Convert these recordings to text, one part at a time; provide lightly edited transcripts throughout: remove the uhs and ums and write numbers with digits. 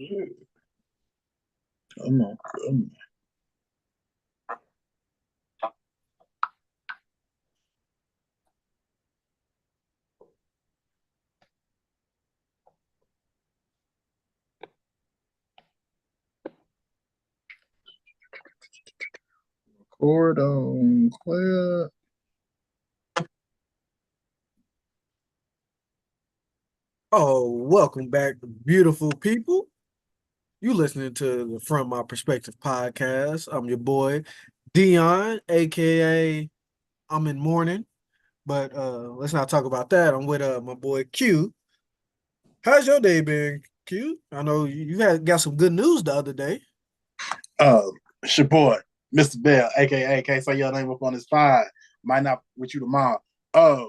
Come on, come on. Record on clear. Oh, welcome back, beautiful people. You listening to the From My Perspective podcast. I'm your boy, Dion, aka I'm in mourning, but let's not talk about that. I'm with my boy Q. How's your day been, Q? I know you had got some good news the other day. Uh, it's your boy, Mr. Bell, aka can't say your name up on this pod. Might not with you tomorrow. Uh,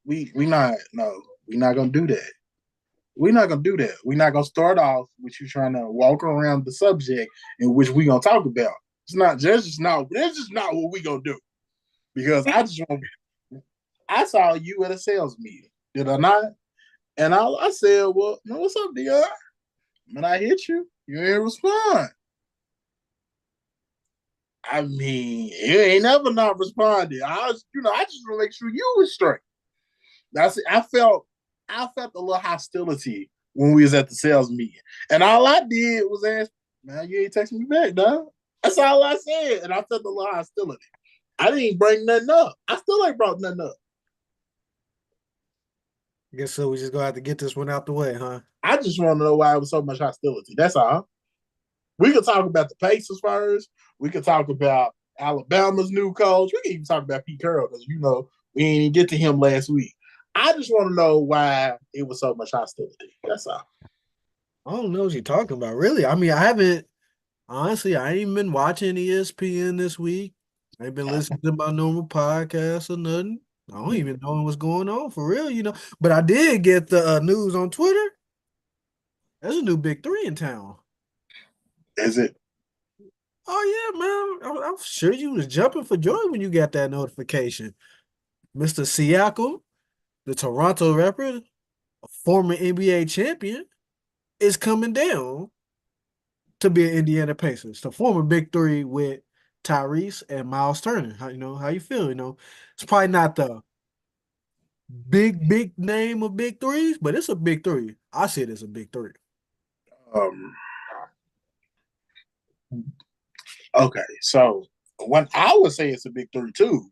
we not no, we not gonna do that. We're not gonna do that. We're not gonna start off with you trying to walk around the subject in which we gonna talk about. That's just not what we gonna do. Because I saw you at a sales meeting, did I not? And I said, well, no, what's up, Dion? When I hit you, you ain't respond. I mean, you ain't never not responded. I just want to make sure you was straight. That's it. I felt a little hostility when we was at the sales meeting. And all I did was ask, man, you ain't texting me back, dog. That's all I said. And I felt a little hostility. I didn't bring nothing up. I still ain't brought nothing up. I guess so. We just gonna have to get this one out the way, huh? I just want to know why it was so much hostility. That's all. We could talk about the Pacers first. We could talk about Alabama's new coach. We can even talk about Pete Carroll because we didn't even get to him last week. I just want to know why it was so much hostility. That's all. I don't know what you're talking about, really. I mean, I haven't honestly. I ain't been watching ESPN this week. I ain't been listening to my normal podcast or nothing. I don't even know what's going on for real. But I did get the news on Twitter. There's a new Big Three in town. Is it? Oh yeah, man. I'm sure you was jumping for joy when you got that notification. Mr. Siakam, the Toronto Raptor, a former NBA champion, is coming down to be an Indiana Pacers. The former Big Three with Tyrese and Miles Turner. How you feel? It's probably not the big name of Big Threes, but it's a Big Three. I see it as a Big Three. Um, okay, so when I would say it's a big three too,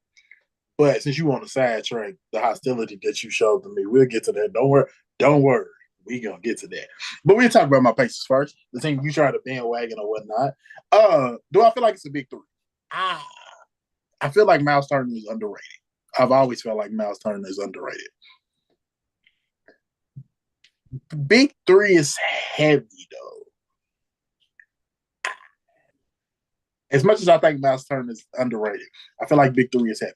but since you want to sidetrack the hostility that you showed to me, we'll get to that. Don't worry. Don't worry. We gonna get to that. But we'll talk about my Pacers first. The thing you try to bandwagon or whatnot. Do I feel like it's a big three? I I feel like Miles Turner is underrated. I've always felt like Miles Turner is underrated. Big three is heavy though. As much as I think Miles Turner is underrated, I feel like Big Three is heavy.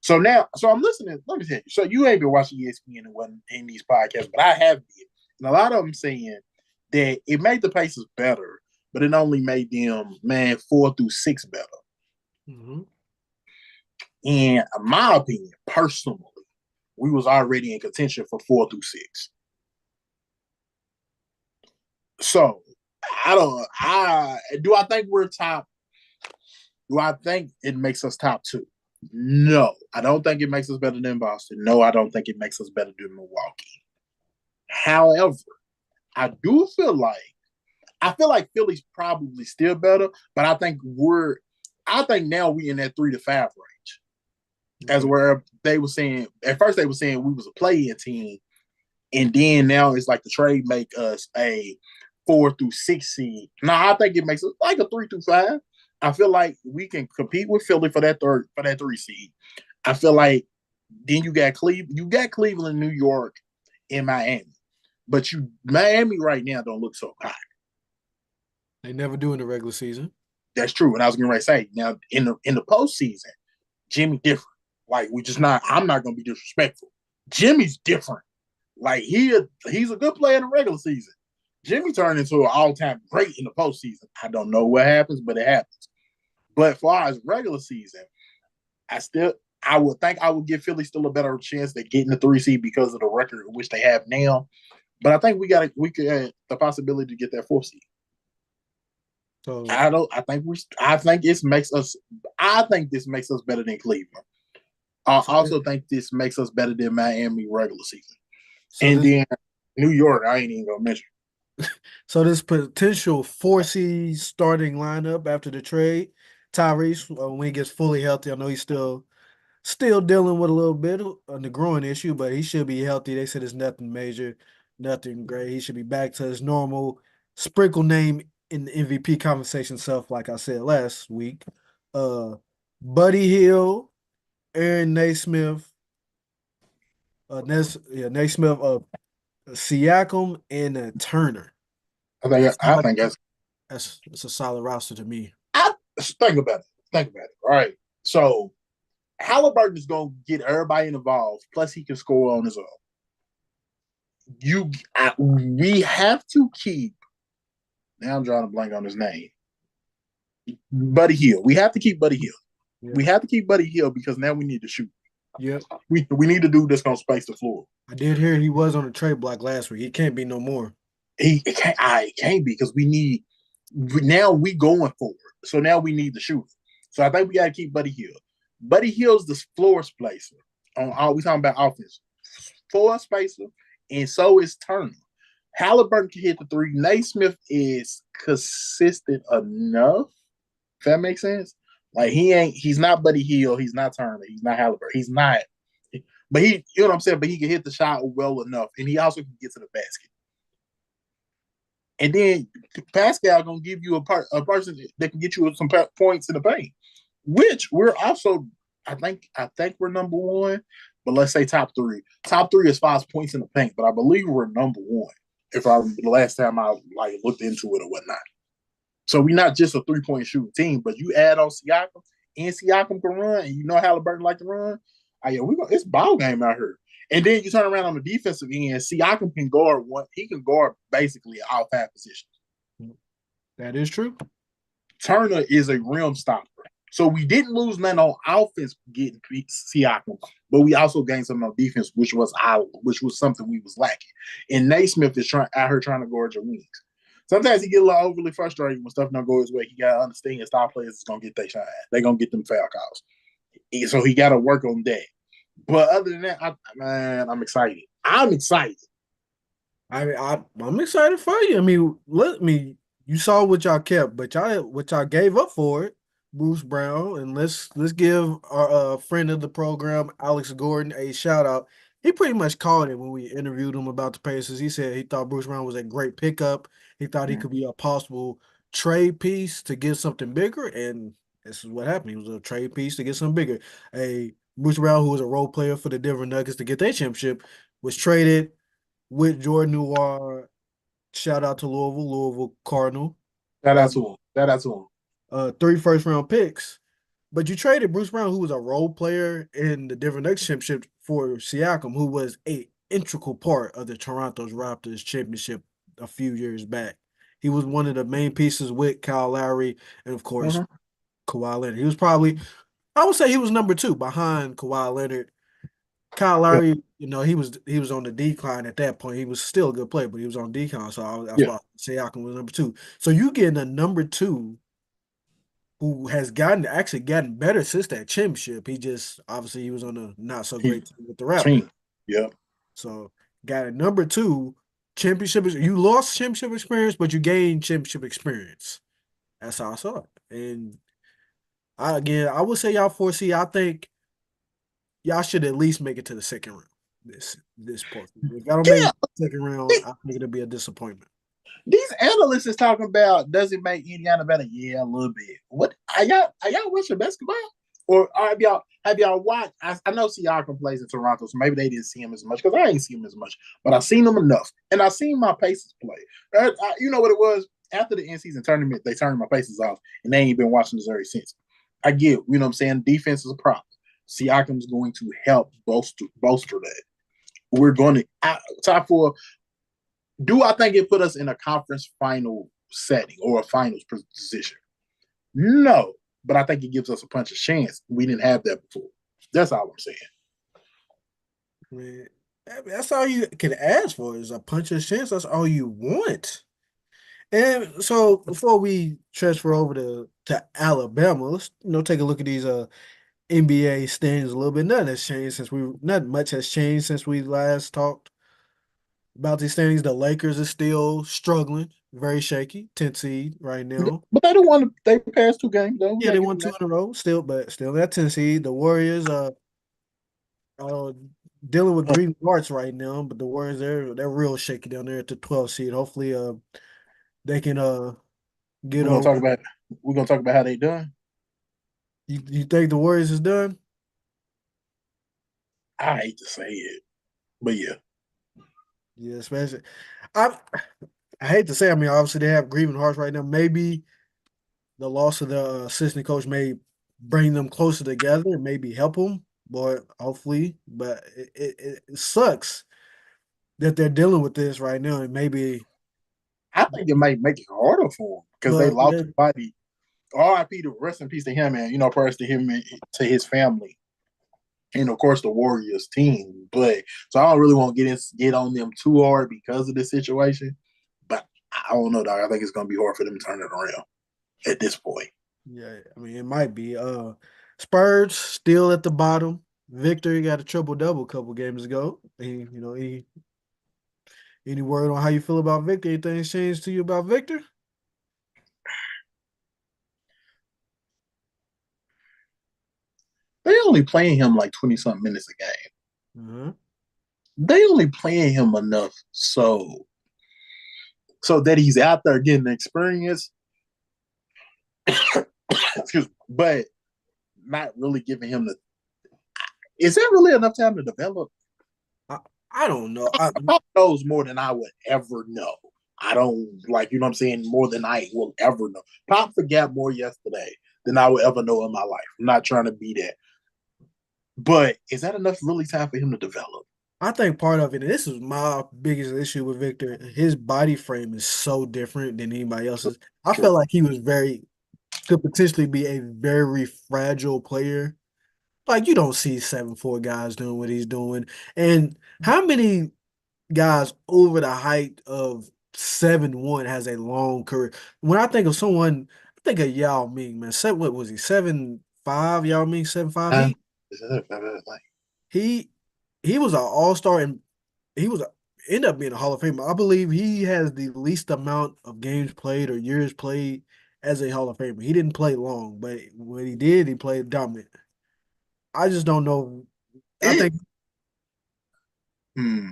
So I'm listening. Let me tell you. So you ain't been watching ESPN and wasn't in these podcasts, but I have been. And a lot of them saying that it made the Pacers better, but it only made them, man, 4 through 6 better. Mm-hmm. In my opinion, personally, we was already in contention for 4 through 6. So I don't. I think we're top. Do I think it makes us top 2? No, I don't think it makes us better than Boston. No, I don't think it makes us better than Milwaukee. However, I feel like Philly's probably still better, but I think now we in that 3 to 5 range. As where they were saying at first they were saying we was a play-in team, and then now it's like the trade make us a 4 through 6 seed. Now I think it makes us like a 3 through 5. I feel like we can compete with Philly for that 3 seed. I feel like then you got Cleveland, New York, and Miami. But Miami right now don't look so hot. They never do in the regular season. That's true. And I was gonna say now in the postseason, Jimmy different. Like we just not. I'm not gonna be disrespectful. Jimmy's different. Like he's a good player in the regular season. Jimmy turned into an all-time great in the postseason. I don't know what happens, but it happens. But for as regular season, I would think I would give Philly still a better chance to get in the 3 seed because of the record which they have now. But I think we could have the possibility to get that 4th seed. So I don't. I think we. I think this makes us. I think this makes us better than Cleveland. I so also think this makes us better than Miami regular season, so and this then New York. I ain't even gonna mention. so this potential 4 seed starting lineup after the trade, Tyrese, when he gets fully healthy, I know he's still dealing with a little bit on the growing issue, but he should be healthy. They said it's nothing major, nothing great. He should be back to his normal sprinkle name in the MVP conversation self, like I said last week. Uh Buddy Hill, Aaron Naismith, Naismith, Siakam, and Turner. That's I think that's. that's a solid roster to me. I think about it. Think about it. All right. So Halliburton is gonna get everybody involved. Plus, he can score on his own. We have to keep. Now I'm drawing a blank on his name. Buddy Hill. We have to keep Buddy Hill. Yeah. We have to keep Buddy Hill because now we need to shoot. Yep. We need to do this gonna space the floor. I did hear he was on the trade block last week. He can't be no more. It can't be because we need now we going forward. So now we need the shooter. So I think we gotta keep Buddy Hill. Buddy Hill's the floor spacer. On all we talking about offense. Floor spacer, and so is Turner. Halliburton can hit the three. Naismith is consistent enough. If that makes sense. Like he's not Buddy Hill, he's not Turner, he's not Halliburton, he's not. But he, you know what I'm saying. But he can hit the shot well enough, and he also can get to the basket. And then Pascal gonna give you a person that can get you some points in the paint, which we're also. I think we're number one, but let's say top three. Top three as far as points in the paint, but I believe we're number one. If I the last time I looked into it or whatnot. So we're not just a 3-point shooting team, but you add on Siakam and Siakam can run, and you know Halliburton like to run. Yeah, it's ball game out here. And then you turn around on the defensive end, Siakam can guard one. He can guard basically all 5 positions. That is true. Turner is a rim stopper. So we didn't lose nothing on offense getting Siakam, but we also gained something on defense, which was something we was lacking. And Naismith is out here trying to guard your wings. Sometimes he get a little overly frustrated when stuff don't go his way. He got to understand star players is going to get their shine. They're going to get them foul calls. So he got to work on that. But other than that, I'm excited. I'm excited. I'm excited for you. I mean, you saw what y'all kept, but what y'all gave up for it, Bruce Brown, and let's give our friend of the program, Alex Gordon, a shout out. He pretty much called it when we interviewed him about the Pacers. He said he thought Bruce Brown was a great pickup. He thought he could be a possible trade piece to get something bigger, and this is what happened. He was a trade piece to get something bigger. A Bruce Brown, who was a role player for the Denver Nuggets to get their championship, was traded with Jordan Noir. Shout out to Louisville Cardinal. Shout out to him. Shout out to him. 3 first-round picks. But you traded Bruce Brown, who was a role player in the Denver Nuggets championship, for Siakam, who was a integral part of the Toronto Raptors championship a few years back. He was one of the main pieces with Kyle Lowry and, of course, Kawhi Leonard. He was probably, I would say he was number 2 behind Kawhi Leonard. Kyle Lowry, he was on the decline at that point. He was still a good player, but he was on decline. So that's why Siakam was number 2. So you getting a number 2 who has actually gotten better since that championship. He just obviously he was on a not so great team with the Raptors. Yeah. So got a number 2 championship. You lost championship experience, but you gained championship experience. That's how I saw it. And I would say y'all 4 seed. I think y'all should at least make it to the second round. This part. If y'all don't make it to the second round, I think it'll be a disappointment. These analysts is talking about, does it make Indiana better? Yeah, a little bit. What are y'all watching basketball? Or have y'all watched? I know Siakam plays in Toronto, so maybe they didn't see him as much because I ain't seen him as much, but I've seen him enough, and I've seen my Pacers play. You know what it was after the in-season tournament? They turned my Pacers off, and they ain't been watching this ever since. I get, you know what I'm saying? Defense is a problem. Siakam's going to help bolster that. We're going to top 4. Do I think it put us in a conference final setting or a finals position? No, but I think it gives us a punch of chance. We didn't have that before. That's all I'm saying. Man, I mean, that's all you can ask for is a puncher's chance. That's all you want. And so before we transfer over to Alabama, let's take a look at these NBA standings a little bit. Not much has changed since we last talked about these standings. The Lakers are still struggling, very shaky, 10th seed right now. But they don't want to. They passed 2 games though. We Yeah, gotta they give won them two that. in a row, still that 10th seed. The Warriors uh dealing with grieving hearts right now, but the Warriors they're real shaky down there at the 12th seed. Hopefully they can get We're gonna over. talk about. We're gonna talk about how they done. You think the Warriors is done? I hate to say it, but yeah. Yeah, especially I I hate to say, I mean, obviously they have grieving hearts right now. Maybe the loss of the assistant coach may bring them closer together and maybe help them, but hopefully, but it sucks that they're dealing with this right now, and maybe, I think it might make it harder for them because they well, lost somebody. R.I.P. to rest in peace to him, and prayers to him and to his family, and of course the Warriors team. But so I don't really want to get on them too hard because of this situation. But I don't know, dog. I think it's gonna be hard for them to turn it around at this point. yeah, I mean, it might be. Spurs still at the bottom. Victor got a triple double a couple games ago. Any word on how you feel about Victor? Anything changed to you about Victor? They only playing him like 20 something minutes a game. Uh-huh. They only playing him enough so that he's out there getting experience. Excuse me, but not really giving him the. Is that really enough time to develop? I, I don't know. Pop knows more than I would ever know. I don't like, what I'm saying, more than I will ever know. Pop forgot more yesterday than I would ever know in my life. I'm not trying to be that. But is that enough really time for him to develop? I think part of it, and this is my biggest issue with Victor, his body frame is so different than anybody True. else's. I felt True. like he was could potentially be a very fragile player. Like you don't see 7'4" guys doing what he's doing. And how many guys over the height of 7'1" has a long career? When I think of someone, I think of Yao Ming, man. What was he? 7'5", Yao Ming, 7'5". Uh, He he was an all-star and he was end up being a Hall of Famer. I believe he has the least amount of games played or years played as a Hall of Famer. He didn't play long, but when he did, he played dominant. I just don't know. I it, think hmm.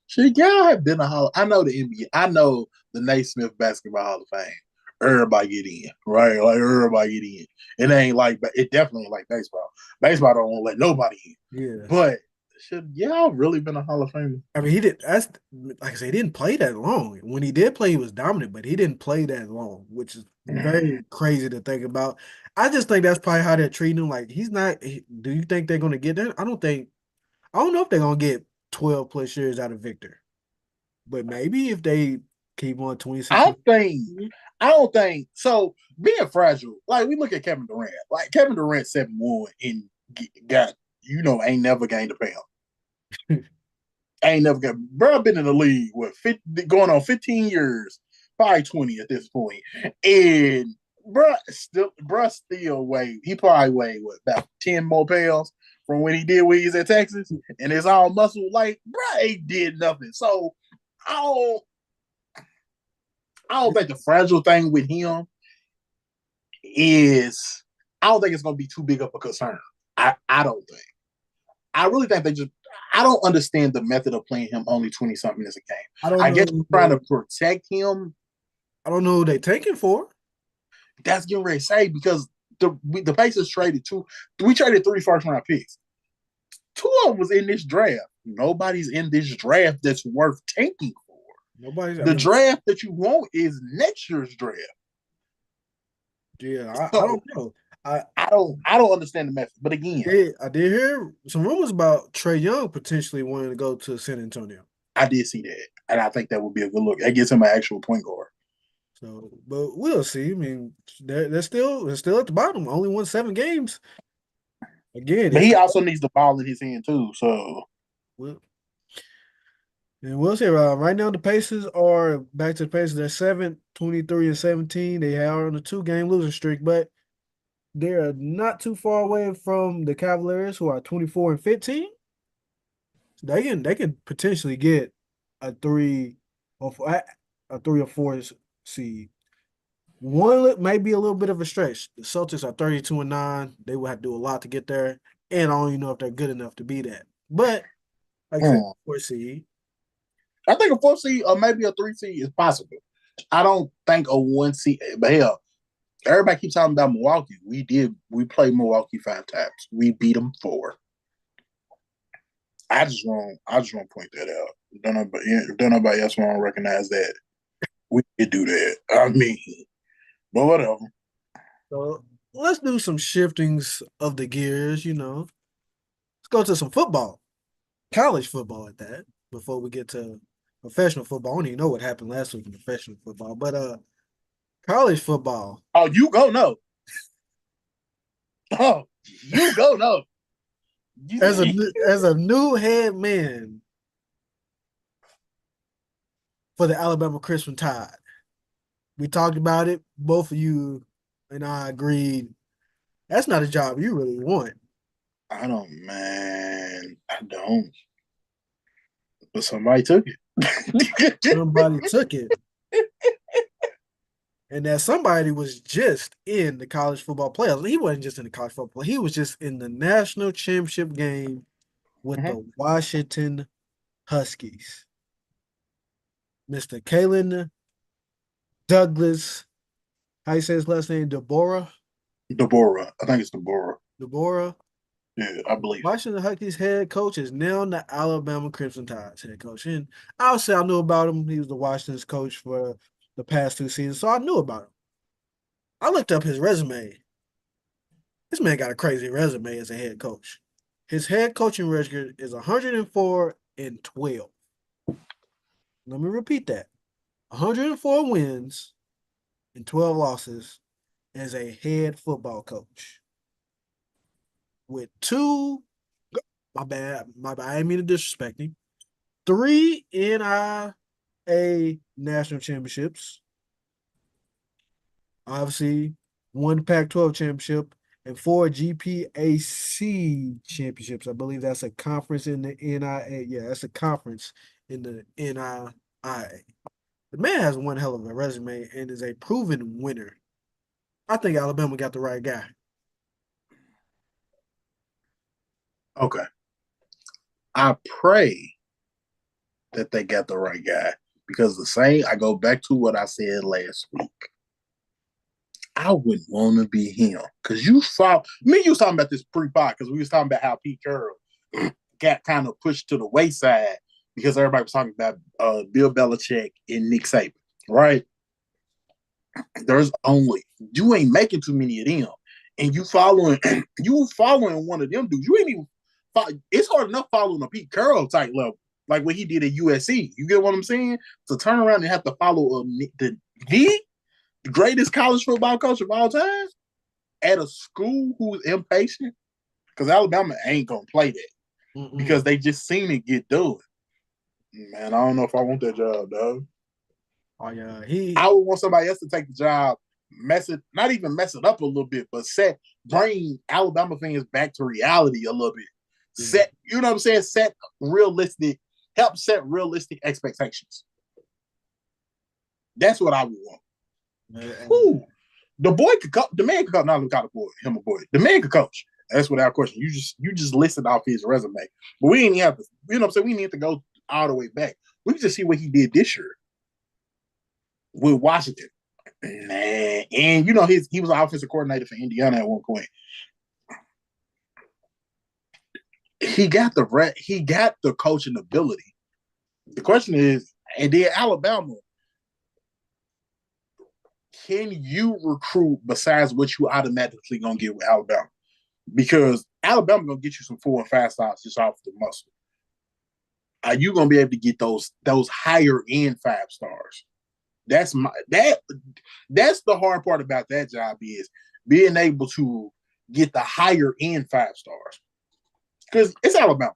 Should y'all have been a Hall? I know the NBA. I know the Naismith Basketball Hall of Fame. Everybody get in, right? Like everybody get in. It ain't like, but it definitely ain't like baseball. Baseball don't want to let nobody in. yeah. But should y'all really been a Hall of Famer? I mean, he did. That's like I said, he didn't play that long. When he did play, he was dominant, but he didn't play that long, which is very crazy to think about. I just think that's probably how they're treating him. Like he's not. Do you think they're going to get that? I don't think. I don't know if they're going to get 12 plus years out of Victor. But maybe if they keep on 26 I think months. I don't think so. Being fragile, like we look at Kevin Durant, like Kevin Durant 7'1" and got ain't never gained a pound. Ain't never got bro been in the league with 50, going on 15 years, probably 20 at this point. And bro still weighed, he probably weighed what about 10 more pounds from when he did when he was at Texas, and it's all muscle. Like bro ain't did nothing. So I don't I don't think the fragile thing with him is I don't think it's gonna be too big of a concern. I don't think. I really think they just I don't understand the method of playing him only 20 something as a game. I don't I know. guess trying to protect him. I don't know who they taking for. That's getting ready to say because the Pacers traded we traded 3 first round picks. 2 of them was in this draft. Nobody's in this draft that's worth tanking for. Nobody. I The mean, draft that you want is next year's draft. yeah, I So don't know. I I don't understand the method. But again, I did hear some rumors about Trey Young potentially wanting to go to San Antonio. I did see that, and I think that would be a good look. That gives him an actual point guard. So, but we'll see. I mean, they're still at the bottom. Only won 7 games. Again, But he also needs the ball in his hand too. So we'll And we'll say right now the Pacers are back to the Pacers. They're 23 and 17. They are on a 2-game losing streak, but they're not too far away from the Cavaliers, who are 24 and 15. They can potentially get a 3 or 4 seed. One may be a little bit of a stretch. The Celtics are 32 and 9. They will have to do a lot to get there. And I don't even know if they're good enough to be that. But like I said, Hmm. 4 seed. I think a 4 seed or maybe a 3 seed is possible. I don't think a 1 seed, but hell, everybody keeps talking about Milwaukee. We played Milwaukee 5 times. We beat them 4. I just want to point that out. Don't nobody else want to recognize that we did do that. I mean, but whatever. So let's do some shiftings of the gears, Let's go to some football, college football at that, before we get to professional football. I don't even know what happened last week in professional football, but college football. Oh, you go no. Oh, you go no. As a new head man for the Alabama Crimson Tide, we talked about it. Both of you and I agreed that's not a job you really want. I don't, man. I don't. But somebody took it. Somebody took it. And that somebody was just in the college football playoffs. He wasn't just in the college football. He was just in the national championship game with Mhm. the Washington Huskies. Mr. Kalen Douglas, how you say his last name? Deborah. I think it's Deborah. Deborah. Yeah, I believe. Washington Huskies head coach is now the Alabama Crimson Tide's head coach. And I'll say I knew about him. He was the Washington's coach for the past 2 seasons, so I knew about him. I looked up his resume. This man got a crazy resume as a head coach. His head coaching record is 104 and 12. Let me repeat that. 104 wins and 12 losses as a head football coach. With my bad, I didn't mean to disrespect him. 3 NIA national championships. Obviously, 1 Pac-12 championship and 4 GPAC championships. I believe that's a conference in the NIA. Yeah, that's a conference in the NIA. The man has one hell of a resume and is a proven winner. I think Alabama got the right guy. Okay. I pray that they got the right guy because I go back to what I said last week. I wouldn't want to be him because you was talking about this pre-pod because we was talking about how Pete Carroll got kind of pushed to the wayside because everybody was talking about Bill Belichick and Nick Saban, right? There's only you ain't making too many of them, and you following one of them dudes. You ain't even. It's hard enough following a Pete Carroll type level, like what he did at USC. You get what I'm saying? To turn around and have to follow the greatest college football coach of all time at a school who's impatient, because Alabama ain't gonna play that because Mm-mm. they just seen it get done. Man, I don't know if I want that job, dog. Oh yeah, I would want somebody else to take the job, not even mess it up a little bit, but bring Alabama fans back to reality a little bit. yeah. You know what I'm saying? Help set realistic expectations. That's what I would want. And Whew. The man could coach. Not call him a boy. The man could coach. That's without question. You just listed off his resume, but we ain't have to. You know what I'm saying? We need to go all the way back. We can just see what he did this year with Washington. Man, and he was an offensive coordinator for Indiana at one point. He got the coaching ability. The question is, and then Alabama, can you recruit besides what you automatically gonna get with Alabama? Because Alabama gonna get you some 4 and 5 stars just off the muscle. Are you gonna be able to get those higher end 5 stars? That's the hard part about that job is being able to get the higher end 5 stars because it's Alabama.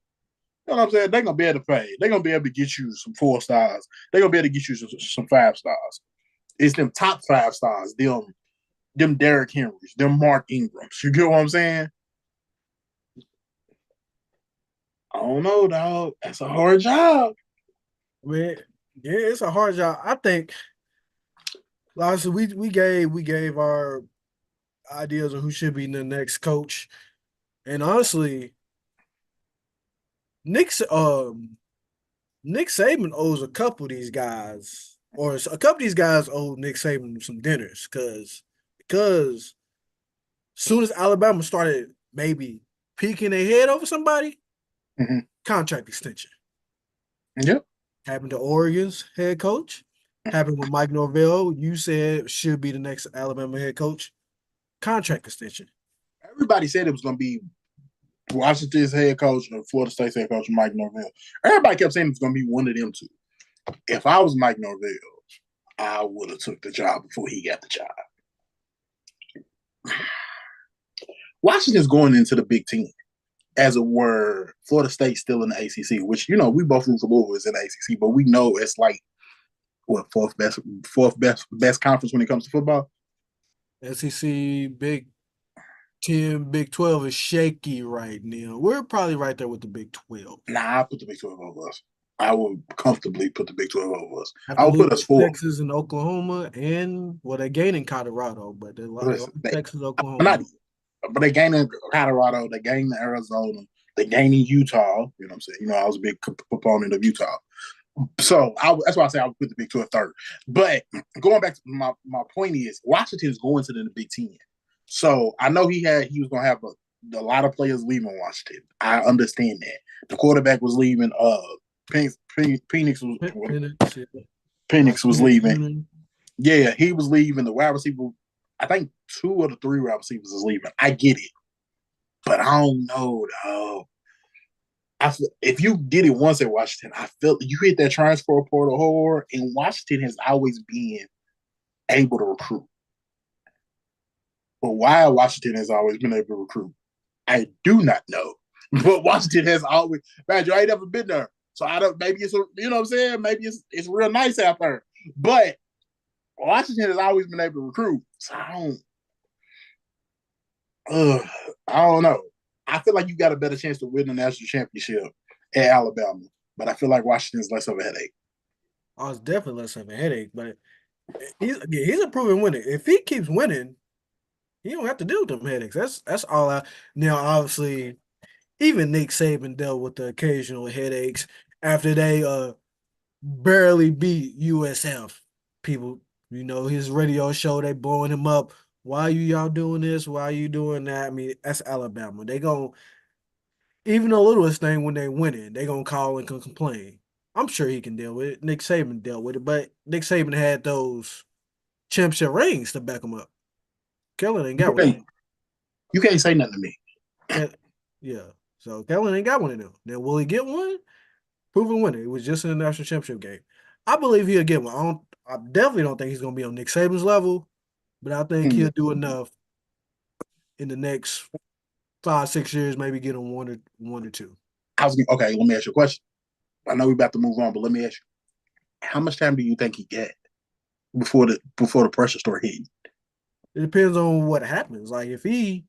You know what I'm saying? They're gonna be able to pay. They're gonna be able to get you some 4 stars. They're gonna be able to get you some 5 stars. It's them top 5 stars, them Derrick Henrys, them Mark Ingrams. You get what I'm saying? I don't know, dog. That's a hard job. Man, yeah, it's a hard job. I think honestly, we gave our ideas of who should be the next coach. And honestly, Nick's Nick Saban owes a couple of these guys, or a couple of these guys owe Nick Saban some dinners because soon as Alabama started maybe peeking their head over somebody, Mm-hmm. contract extension. Yep. Happened to Oregon's head coach. Happened with Mike Norvell. You said should be the next Alabama head coach. Contract extension. Everybody said it was going to be Washington's head coach and Florida State's head coach, Mike Norvell. Everybody kept saying it was going to be one of them two. If I was Mike Norvell, I would have took the job before he got the job. Washington's going into the Big Ten, as it were. Florida State's still in the ACC, which we both root for Louisville is in the ACC, but we know it's like what fourth best conference when it comes to football. SEC, Big 10, Big 12 is shaky right now. We're probably right there with the Big 12. Nah, I put the Big 12 over us. I would comfortably put the Big 12 over us. After I would put us fourth. Texas and Oklahoma, and well, they're gaining Colorado, but they're Texas, Oklahoma. But they gaining Colorado, they gaining Arizona, they gaining Utah. You know what I'm saying? I was a big proponent of Utah. So that's why I say I would put the Big 12 third. But going back to my point is Washington is going to the Big 10. So I know he was going to have a lot of players leaving Washington. I understand that. The quarterback was leaving. Penix was leaving. Yeah, he was leaving. The wide receiver, I think 2 of the 3 wide receivers is leaving. I get it. But I don't know, though. If you did it once at Washington, I feel you hit that transfer portal hard, and Washington has always been able to recruit. But why Washington has always been able to recruit, I do not know. But Washington has always, man, I ain't never been there. So I don't, maybe it's, you know what I'm saying? Maybe it's real nice out there. But Washington has always been able to recruit. So I don't know. I feel like you got a better chance to win the national championship at Alabama, but I feel like Washington's less of a headache. Oh, it's definitely less of a headache, but he's a proven winner. If he keeps winning, he don't have to deal with them headaches. That's all. Now, obviously, even Nick Saban dealt with the occasional headaches after they barely beat USF. People, his radio show, they blowing him up. Why are y'all doing this? Why are you doing that? I mean, that's Alabama. They gon' even the littlest thing when they win it, they gonna call and complain. I'm sure he can deal with it. Nick Saban dealt with it, but Nick Saban had those championship rings to back him up. Kellen ain't got one. You can't say nothing to me. Yeah. So Kellen ain't got one of them. Now, will he get one? Proven winner. It was just in the national championship game. I believe he'll get one. I definitely don't think he's gonna be on Nick Saban's level, but I think he'll do enough in the next 5-6 years, maybe get him one or two. Okay, let me ask you a question. I know we're about to move on, but let me ask you: how much time do you think he get before the pressure start hitting? It depends on what happens. Like if he,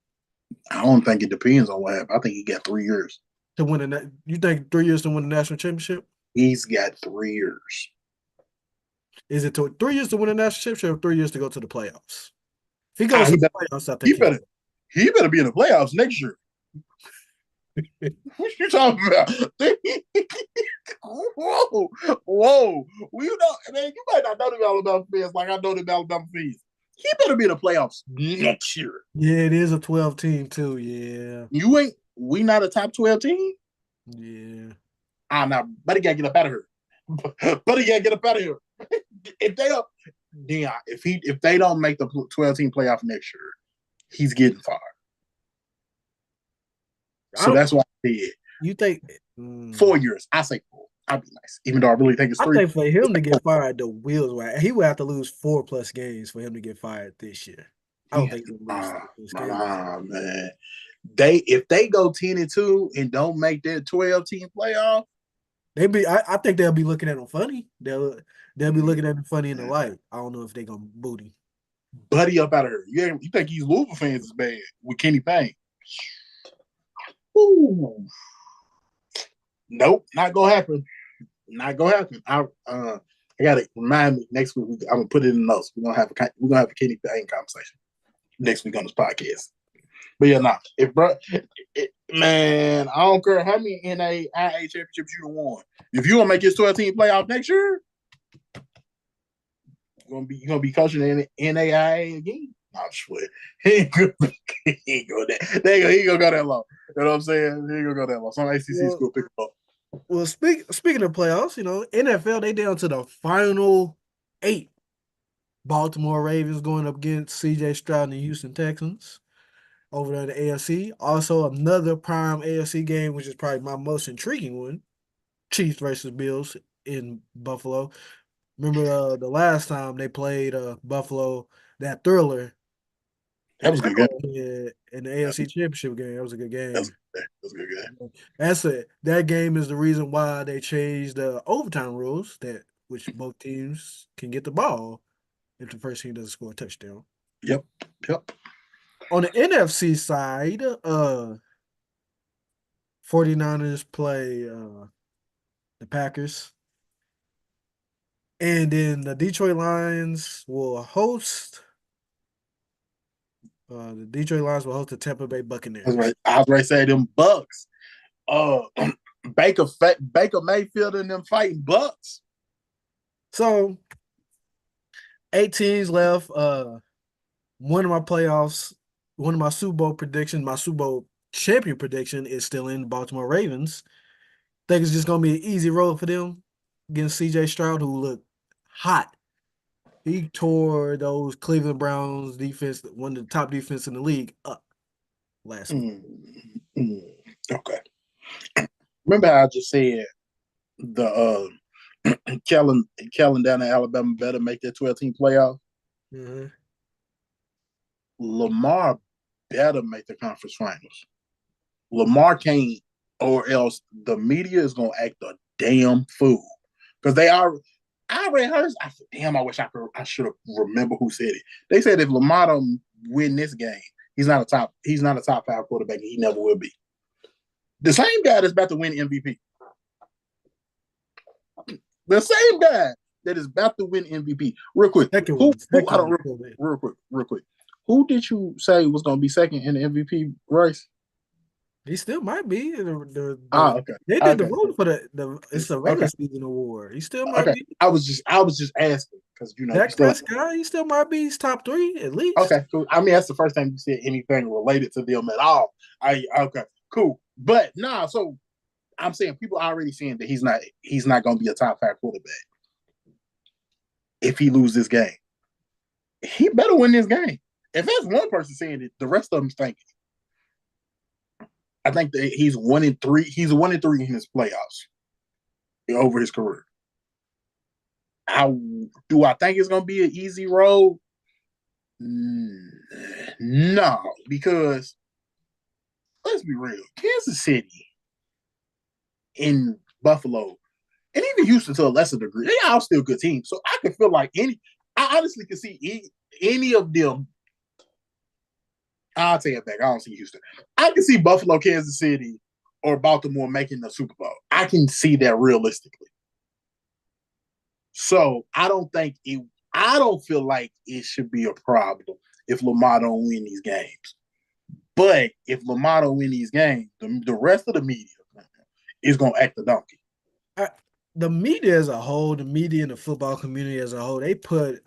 I don't think it depends on what happens. I think he got 3 years to win. You think 3 years to win the national championship? He's got 3 years. Is it 3 years to win a national championship or 3 years to go to the playoffs? If he goes to the playoffs, I think he better be in the playoffs next year. What you talking about? Whoa. Well, man, you might not know the Alabama fans like I know the Alabama fans. He better be in the playoffs next year. Yeah, it is a 12 team too. Yeah. We not a top 12 team? Yeah. Nah, buddy gotta get up out of here. Buddy gotta get up out of here. If they don't make the 12 team playoff next year, he's getting fired. So that's why I did. You think 4 years? I say 4. I'd be nice, even though I really think it's 3. I think for him to get fired, the wheels were. He would have to lose 4+ games for him to get fired this year. I don't think he'll lose. Nah, man. if they go 10-2 and don't make their 12-team playoff, I think they'll be looking at him funny. They'll be looking at him funny in the light. I don't know if they're gonna boot him. buddy up out of her. You think these Louisville fans is bad with Kenny Payne? Ooh. Nope, not gonna happen. Not gonna happen. I gotta remind me next week. I'm gonna put it in the notes. We're gonna have a Kenny Payne conversation next week on this podcast. But yeah, nah. Man, I don't care how many NAIA championships you won. If you don't make his 12-team playoff next year, you're gonna be coaching the NAIA again. I'm sure he ain't gonna go that. He ain't gonna go that long. You know what I'm saying? He ain't gonna go that long. Some ACC school pick him up. Well, speaking of playoffs, NFL, they down to the final 8. Baltimore Ravens going up against C.J. Stroud and the Houston Texans over there in the AFC. Also, another prime AFC game, which is probably my most intriguing one, Chiefs versus Bills in Buffalo. Remember the last time they played Buffalo, that thriller. That was a good game. In the AFC Championship game. That was a good game. That was a good game. That's it. That game is the reason why they changed the overtime rules, which both teams can get the ball if the first team doesn't score a touchdown. Yep. On the NFC side, 49ers play the Packers. And then the Detroit Lions will host the Tampa Bay Buccaneers. I was ready to say them Bucks. Baker Mayfield and them fighting Bucks. So 8 teams left. One of my Super Bowl predictions, my Super Bowl champion prediction is still in the Baltimore Ravens. Think it's just gonna be an easy road for them against C.J. Stroud, who looked hot. He tore those Cleveland Browns defense, one of the top defense in the league, up last week. Okay. Remember how I just said the Kellen down in Alabama better make that 12-team playoff? Mm-hmm. Lamar better make the conference finals. Lamar can't, or else the media is gonna act a damn fool because they are. I already heard. I said, "Damn! I wish I should have remember who said it." They said if Lamar don't win this game, he's not a top 5 quarterback. And he never will be. The same guy that's about to win MVP. The same guy that is about to win MVP. Real quick, real quick. Who did you say was going to be second in the MVP race? He still might be. Okay. They did the vote for it's a regular season award. He still might be. I was just asking because Dak Prescott, he still might be top 3 at least. Okay, cool. I mean, that's the first time you said anything related to them at all. Okay, cool. But nah, so I'm saying people are already saying that he's not going to be a top 5 quarterback if he loses this game. He better win this game. If there's one person saying it, the rest of them's thinking. I think that he's 1-3. He's 1-3 in his playoffs over his career. Do I think it's going to be an easy road? No, because let's be real. Kansas City and Buffalo, and even Houston to a lesser degree, they are still good teams. So I can feel like I honestly can see any of them. I'll take it back. I don't see Houston. I can see Buffalo, Kansas City, or Baltimore making the Super Bowl. I can see that realistically. So I don't feel like it should be a problem if Lamar don't win these games. But if Lamar don't win these games, the rest of the media is going to act the donkey. The media as a whole, the media and the football community as a whole, they put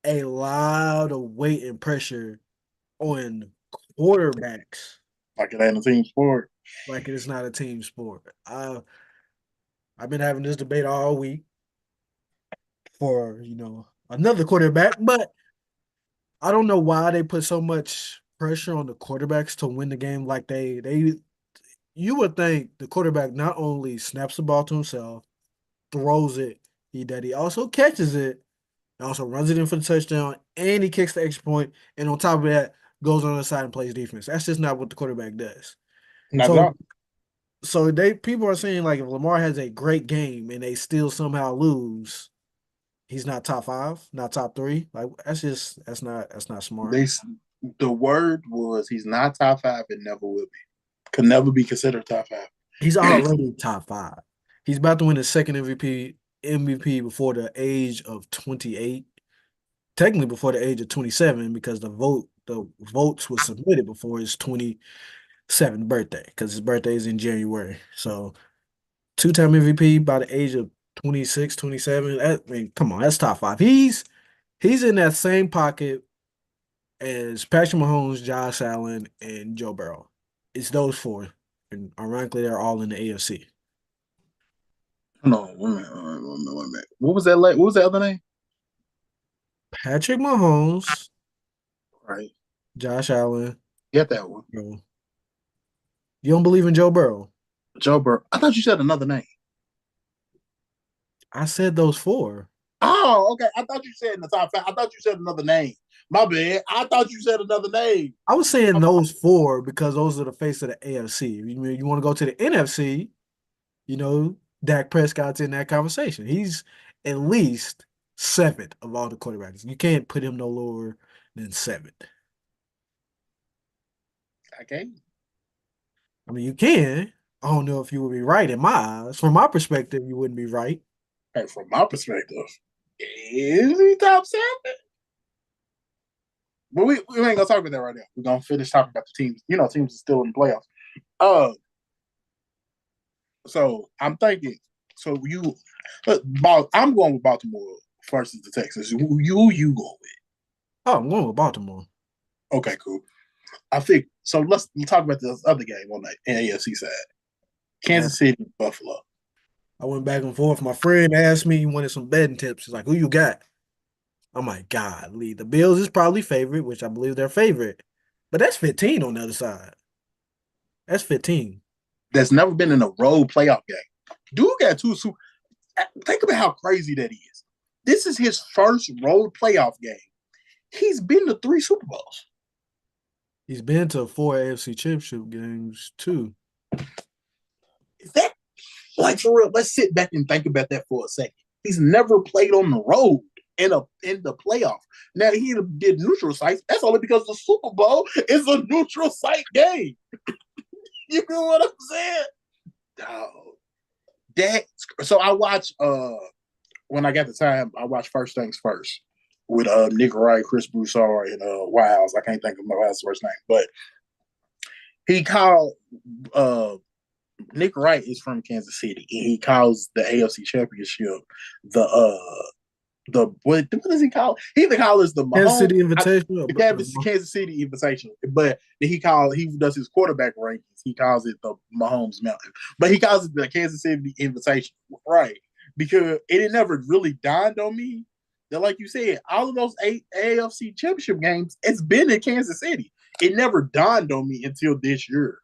a lot of weight and pressure on quarterbacks. Like it ain't a team sport. Like it is not a team sport. I've been having this debate all week for, another quarterback, but I don't know why they put so much pressure on the quarterbacks to win the game. Like you would think the quarterback not only snaps the ball to himself, throws it, that he also catches it, also runs it in for the touchdown, and he kicks the extra point. And on top of that, goes on the side and plays defense. That's just not what the quarterback does. Not at So, all. so people are saying like if Lamar has a great game and they still somehow lose, he's not top five, not top three. Like that's not smart. They the word was he's not top five and never will be. Could never be considered top five. He's already top five. He's about to win his second MVP before the age of 28. Technically before the age of 27 because the votes were submitted before his 27th birthday because his birthday is in January. So two-time MVP by the age of 26, 27. I mean, come on, that's top five. He's in that same pocket as Patrick Mahomes, Josh Allen, and Joe Burrow. It's those four. And ironically, they're all in the AFC. No, wait a minute, wait a minute. What was that like? What was the other name? Patrick Mahomes, Right. Josh Allen, Get that one. Burrow. You don't believe in Joe Burrow? Joe Burrow. I thought you said another name. I said those four. Oh, okay. I thought you said in the top five. I thought you said another name. My bad. I thought you said another name. I was saying those four because those are the face of the AFC. You want to go to the NFC, Dak Prescott's in that conversation. He's at least seventh of all the quarterbacks. You can't put him no lower than seventh. Okay. I mean, you can. I don't know if you would be right in my eyes. From my perspective, you wouldn't be right. Hey, from my perspective, is he top seven? But we ain't gonna talk about that right now. We're gonna finish talking about the teams. Teams are still in the playoffs. Uh, so I'm thinking. So I'm going with Baltimore versus the Texans. You go with? Oh, I'm going with Baltimore. Okay, cool. I think so. Let's talk about this other game on the AFC side. Man, Kansas City, Buffalo. I went back and forth. My friend asked me, he wanted some betting tips. He's like, who you got? I'm like, God, Lee. The Bills is probably favorite, which I believe they're favorite. But that's 15 on the other side. That's 15. That's never been in a road playoff game. Dude got two. Think about how crazy that is. This is his first road playoff game. He's been to 3 Super Bowls. He's been to 4 AFC championship games too. Is that like for real? Let's sit back and think about that for a second. He's never played on the road in the playoff. Now he did neutral sites. That's only because the Super Bowl is a neutral site game. You know what I'm saying? Dog. So I watch when I got the time, I watch First Things First with Nick Wright, Chris Broussard, and Wiles. I can't think of my last first name, but he called Nick Wright is from Kansas City, and he calls the AFC Championship what does he call it? He either calls the Kansas Mahomes City Invitational. the Kansas City Invitation, but then he does his quarterback rankings. He calls it the Mahomes Mountain, but he calls it the Kansas City Invitation, right? Because it never really dawned on me that, like you said, all of those 8 AFC Championship games, it's been in Kansas City. It never dawned on me until this year.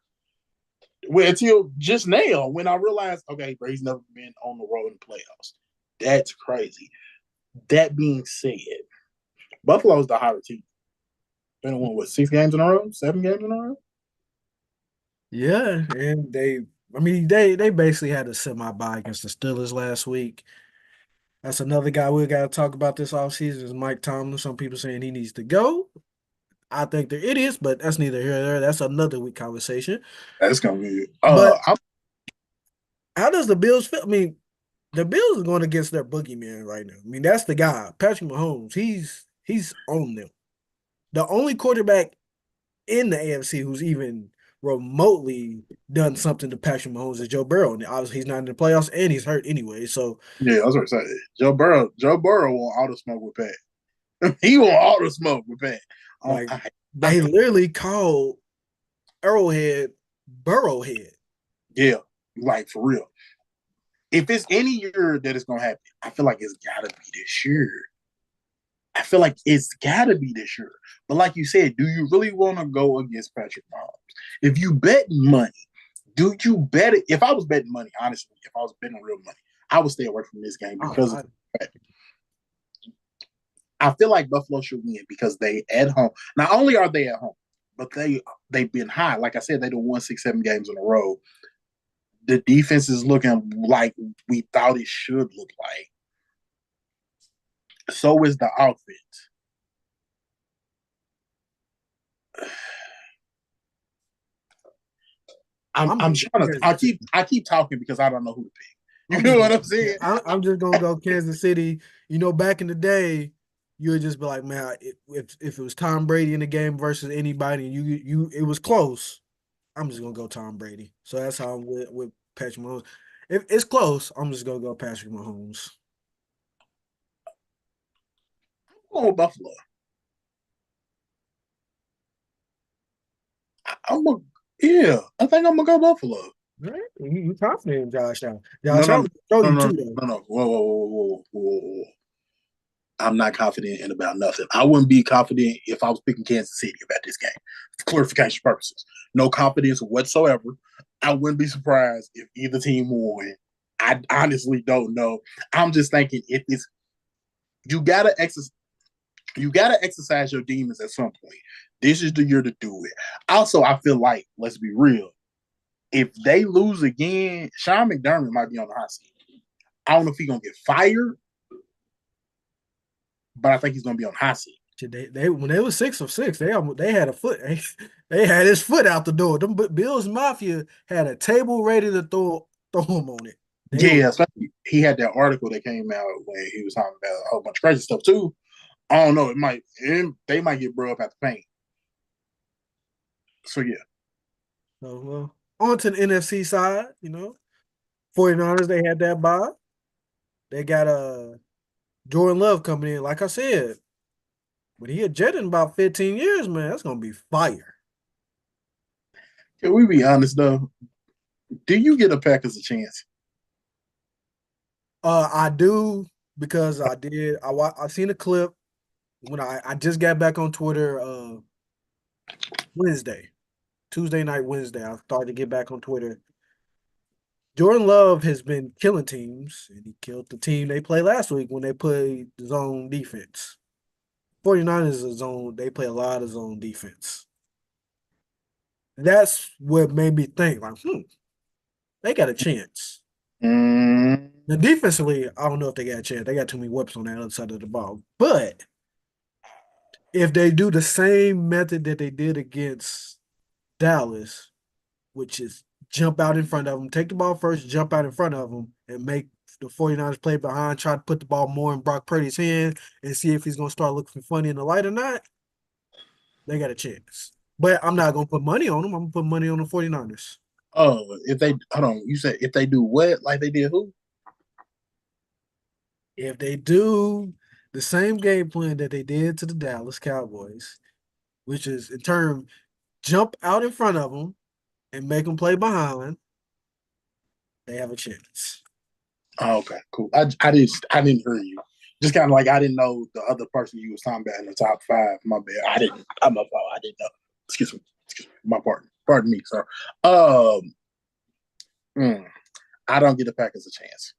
Well, until just now, when I realized, okay, bro, he's never been on the road in the playoffs. That's crazy. That being said, Buffalo's the hotter team. Been won 6 games in a row, 7 games in a row. Yeah, and they basically had a semi-bye against the Steelers last week. That's another guy we got to talk about this offseason is Mike Tomlin. Some people saying he needs to go. I think they're idiots, but that's neither here nor there. That's another week conversation. That's gonna be. But how does the Bills feel? I mean, the Bills are going against their boogeyman right now. I mean, that's the guy, Patrick Mahomes. He's on them. The only quarterback in the AFC who's even remotely done something to Patrick Mahomes is Joe Burrow. And obviously he's not in the playoffs and he's hurt anyway. So yeah, I was gonna say Joe Burrow want all the smoke with Pat. He want all the smoke with Pat. like they literally called Arrowhead Burrowhead. Yeah, like for real. If it's any year that it's gonna happen, I feel like it's gotta be this year. I feel like it's gotta be this year. But like you said, do you really want to go against Patrick Mahomes? If you bet money, do you bet it? If I was betting money, honestly, if I was betting real money, I would stay away from this game because I feel like Buffalo should win because they at home. Not only are they at home, but they've been high. Like I said, they done won 6, 7 games in a row. The defense is looking like we thought it should look like. So is the offense. I'm trying to. I keep talking because I don't know who to pick. You know what I'm saying? I'm just gonna go Kansas City. You know, back in the day, you would just be like, man, if it was Tom Brady in the game versus anybody, and it was close, I'm just gonna go Tom Brady. So that's how I'm with Patrick Mahomes. If it's close, I'm just gonna go Patrick Mahomes. Oh, Buffalo. I'm a yeah. I think I'm gonna go Buffalo. Right? You confident in Josh Allen? No, Josh no, Allen throw no, you no, too though. no. Whoa. I'm not confident in about nothing. I wouldn't be confident if I was picking Kansas City about this game. For clarification purposes. No confidence whatsoever. I wouldn't be surprised if either team won. I honestly don't know. I'm just thinking if it's you gotta exercise your demons at some point. This is the year to do it. Also, I feel like, let's be real, if they lose again, Sean McDermott might be on the hot seat. I don't know if he's gonna get fired, but I think he's gonna be on the hot seat. They when they was 6 of 6, they had a foot. They had his foot out the door. Them Bills Mafia had a table ready to throw him on it. Yeah, especially he had that article that came out when he was talking about a whole bunch of crazy stuff too. I don't know. They might get bro up at the paint. So yeah. So on to the NFC side, 49ers, they had that bye. They got Jordan Love coming in. Like I said, when he a Jet in about 15 years, man, that's gonna be fire. Can we be honest though? Do you get a Packers a chance? I do because I seen a clip when I just got back on Twitter Wednesday, Tuesday night, Wednesday. I started to get back on Twitter. Jordan Love has been killing teams, and he killed the team they played last week when they played zone defense. 49ers is a zone, they play a lot of zone defense. That's what made me think, like, they got a chance. Mm. Now, defensively, I don't know if they got a chance. They got too many weapons on that other side of the ball. But if they do the same method that they did against Dallas, which is jump out in front of them, take the ball first, jump out in front of them, and make the 49ers play behind, try to put the ball more in Brock Purdy's hand and see if he's going to start looking funny in the light or not, they got a chance. But I'm not going to put money on them. I'm going to put money on the 49ers. Oh, if they hold on, you said if they do what like they did who? If they do the same game plan that they did to the Dallas Cowboys, which is in turn jump out in front of them and make them play behind, they have a chance. Oh, okay, cool. I didn't hear you. Just kind of like I didn't know the other person you was talking about in the top 5. My bad. I'm a fault. I didn't know. Excuse me. My partner. Pardon me, sir. I don't get the Packers a chance.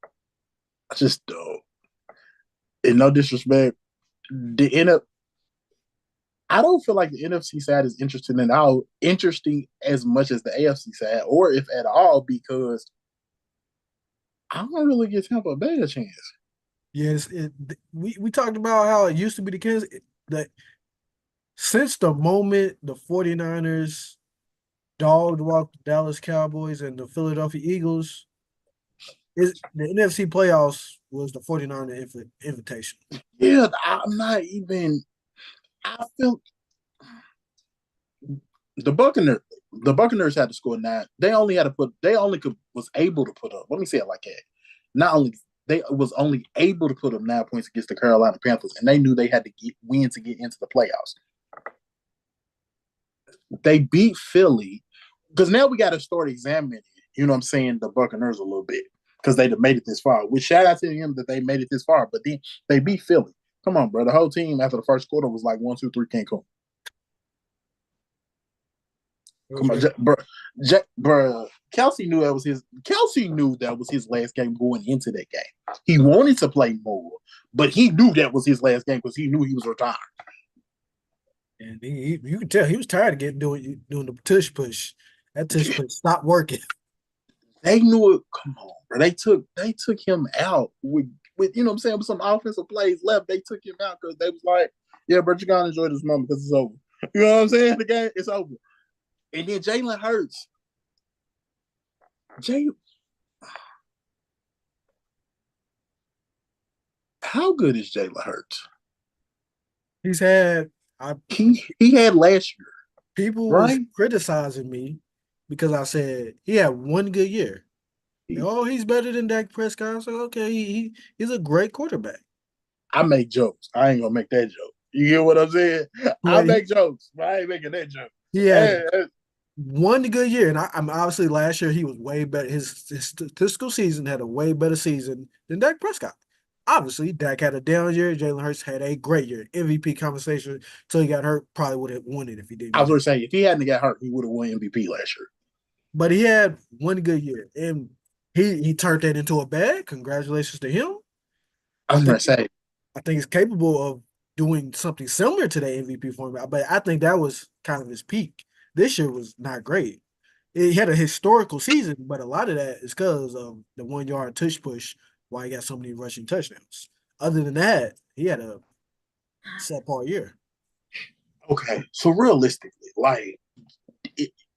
I just don't. In no disrespect, the end up. I don't feel like the NFC side is interesting as much as the AFC side, or if at all, because I don't really give Tampa Bay a chance. Yes, we talked about how it used to be the case that since the moment the 49ers dogged walked the Dallas Cowboys and the Philadelphia Eagles, the NFC playoffs was the 49er invitation. Yeah, I'm not even. I feel the Buccaneers. The Buccaneers had to score 9. They only had to put. They only was able to put up. Let me say it like that. Not only they was only able to put up 9 points against the Carolina Panthers, and they knew they had to win to get into the playoffs. They beat Philly because now we got to start examining. You know what I'm saying? The Buccaneers a little bit because they made it this far. Which shout out to them that they made it this far, but then they beat Philly. Come on, bro. The whole team after the first quarter was like 1, 2, 3, Cancun. Come on, bro. Kelsey knew that was his. Kelsey knew that was his last game going into that game. He wanted to play more, but he knew that was his last game because he knew he was retired. And you can tell he was tired of doing the tush push. That tush push stopped working. They knew it. Come on, bro. They took him out with you know what I'm saying, with some offensive plays left. They took him out because they was like, yeah, bro, you gotta enjoy this moment because it's over. You know what I'm saying? The game it's over. And then Jalen Hurts. Jay, how good is Jalen Hurts? He's had I He had last year, people was right? criticizing me because I said he had one good year. And, oh, he's better than Dak Prescott. I said, okay, he's a great quarterback. I make jokes. I ain't gonna make that joke. You hear what I'm saying? I But make jokes, but I ain't making that joke. he had Hey, one good year, and I'm obviously last year he was way better. His statistical season had a way better season than Dak Prescott. Obviously, Dak had a down year. Jalen Hurts had a great year. MVP conversation until he got hurt. Probably would have won it if he didn't I get was gonna hurt. say if he hadn't got hurt, he would have won MVP last year. But he had one good year, and he turned that into a bag. Congratulations to him. I I was think gonna say, I think he's capable of doing something similar to the MVP format. But I think that was kind of his peak. This year was not great. He had a historical season, but a lot of that is because of the 1 yard tush push. Why he got so many rushing touchdowns. Other than that, he had a subpar year. okay, so realistically, like,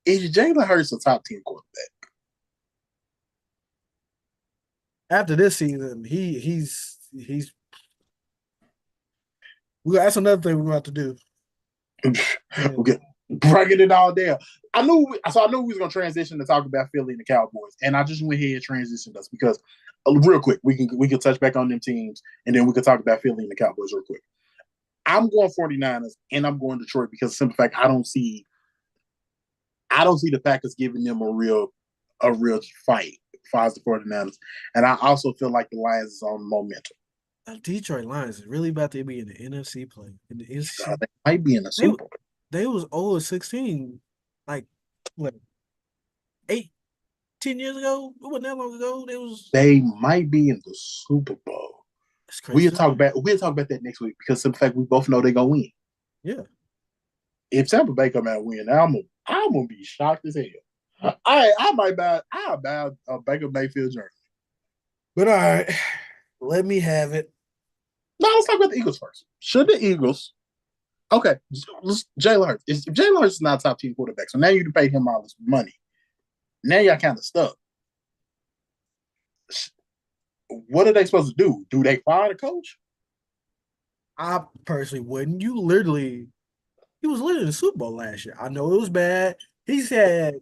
is Jalen Hurts a top 10 quarterback? After this season, he's that's another thing we're going to have to do. And Okay, breaking it all down. I knew we was gonna transition to talk about Philly and the Cowboys, and I just went ahead and transitioned us because, real quick, we can touch back on them teams, and then we can talk about Philly and the Cowboys real quick. I'm going 49ers, and I'm going Detroit because the simple fact I don't see the Packers giving them a real fight as far as the 49ers, and I also feel like the Lions is on momentum. Detroit Lions is really about to be in the NFC play. In the NFC, They might be in the they Super Bowl. they was 0-16, like what 8, 10 years ago. It wasn't that long ago. They was They might be in the Super Bowl. That's We'll crazy. talk about we'll talk about that next week because in fact we both know they're gonna win. Yeah. If Tampa Bay come out and win, I'm gonna be shocked as hell. I might buy a Baker Mayfield jersey. But all right, let me have it. Now let's talk about the Eagles first. Should the Eagles okay, Jalen Hurts. If Jalen Hurts is not a top 10 quarterback, so now you pay him all this money. Now y'all kind of stuck. What are they supposed to do? Do they fire the coach? I personally wouldn't. He was literally in the Super Bowl last year. I know it was bad. He said,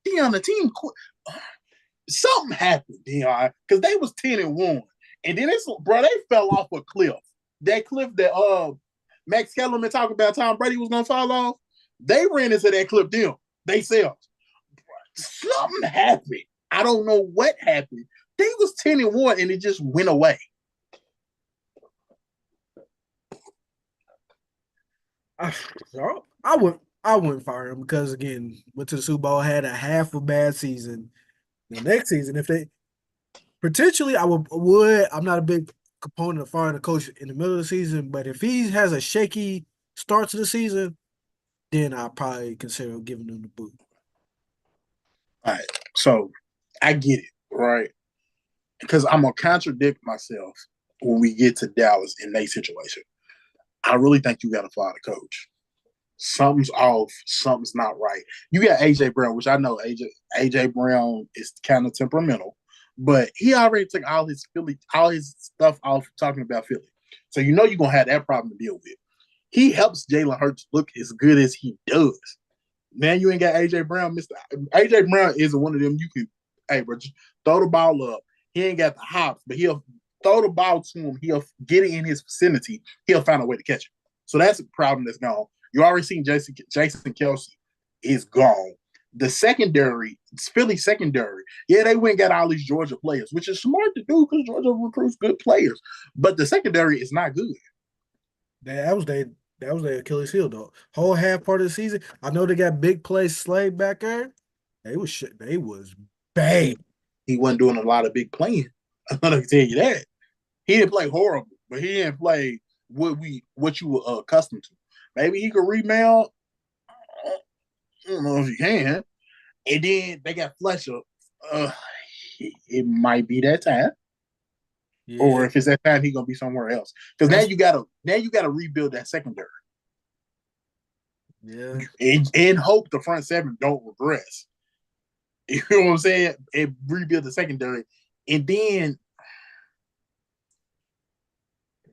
He on the team. Something happened, Dion, because they was 10-1, and then they fell off a cliff. That cliff that Max Kellerman talked about Tom Brady was gonna fall off. They ran into that cliff themselves. Something happened. I don't know what happened. They was 10-1 and it just went away. I, I wouldn't fire him because again, went to the Super Bowl, had a half a bad season. The next season, if they potentially, I'm not a big component of firing a coach in the middle of the season, but if he has a shaky start to the season, then I'll probably consider giving him the boot. All right. So I get it, right? Because I'm gonna contradict myself when we get to Dallas in their situation. I really think you gotta fire the coach. Something's off, something's not right. You got AJ Brown, which I know AJ Brown is kind of temperamental, but he already took all his stuff off talking about Philly. So you know you're gonna have that problem to deal with. He helps Jalen Hurts look as good as he does. Now you ain't got AJ Brown. Mister AJ Brown isn't one of them. You can, hey, bro, just throw the ball up. He ain't got the hops, but he'll throw the ball to him. He'll get it in his vicinity. He'll find a way to catch it. So that's a problem that's gone. You already seen Jason Kelsey is gone. The secondary, it's Philly secondary. Yeah, they went and got all these Georgia players, which is smart to do because Georgia recruits good players. But the secondary is not good. That was their Achilles heel though. Whole half part of the season. I know they got big play Slade back there. They was bad. He he wasn't doing a lot of big playing. I'm gonna tell you that. He didn't play horrible, but he didn't play what you were accustomed to. Maybe he could rebound. I don't know if he can. And then they got Fletcher. Uh, it might be that time. Yeah, Or if it's that time, he gonna be somewhere else. Because that's now you gotta rebuild that secondary yeah. and hope the front seven don't regress. You know what I'm saying? And rebuild the secondary, and then